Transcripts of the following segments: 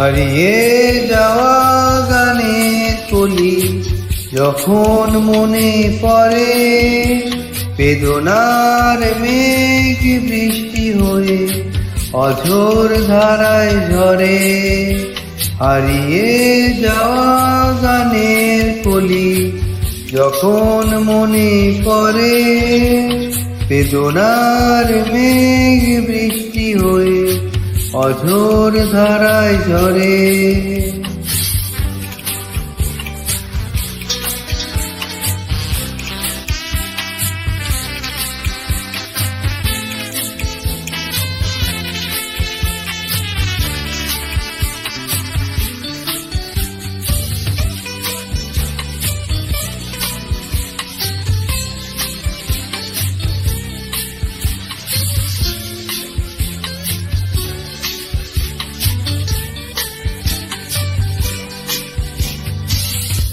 হারিয়ে যাওয়া গানের কলি যখন মনে পড়ে, বেদনার মেঘ বৃষ্টি হয়ে অঝোর ধারায় ঝরে। হারিয়ে যাওয়া গানের কলি যখন মনে পড়ে, বেদনার মেঘ বৃষ্টি হয়ে অঝোর ধারায় ঝরে।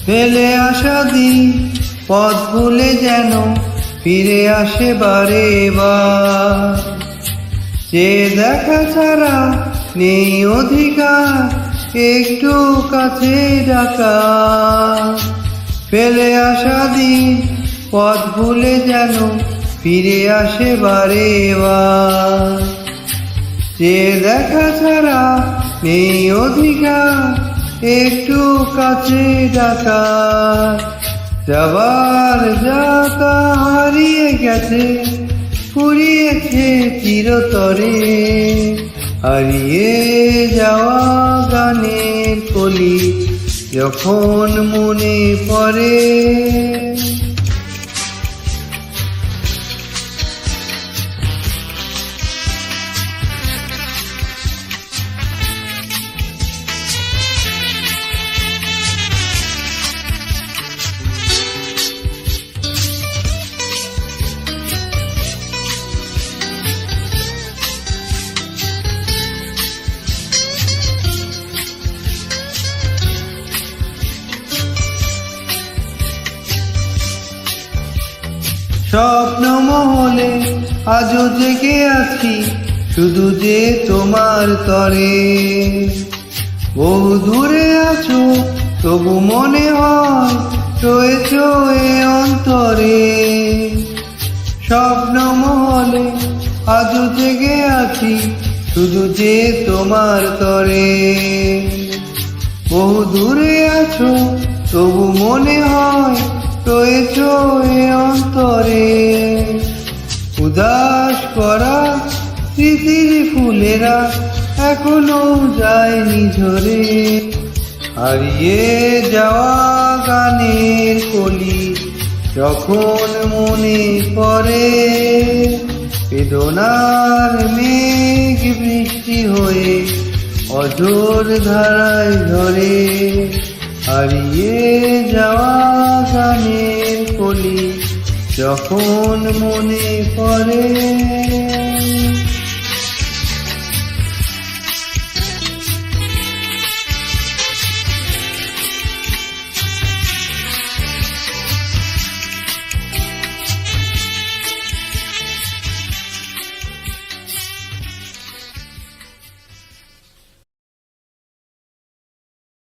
ফেলে আসা দিন পথ ভুলে যেন ফিরে আসে বারে বার, যে দেখা ছাড়া নেই অধিকার একটু কাছে ডাকা। ফেলে আসা দিন পথ ভুলে যেন ফিরে আসে বারে বার, যে দেখা ছাড়া নেই অধিকার একটু কাছে ডাকা। যাবার যাতা হারিয়ে গেছে, ফুরিয়েছে চিরতরে। হারিয়ে যাওয়া গানের কলি যখন মনে পড়ে, স্বপ্ন মহলে আজও জেগে আছি শুধু যে তোমার তরে। বহু দূরে আছো তবু মনে হয় রয়েছ এ অন্তরে। স্বপ্ন মহলে আজও জেগে আছি শুধু যে তোমার তরে। বহু দূরে আছো তবু মনে হয় রয়েছ এ অন্তরে। উদাস করা স্মৃতির ফুলেরা এখনো যায়নি ঝরে। হারিয়ে যাওয়া গানের কলি যখন মনে পড়ে, বেদনার মেঘ বৃষ্টি হয়ে অঝোর ধারায় ঝরে। হারিয়ে যাওয়া গানের কলি যখন মনে পড়ে।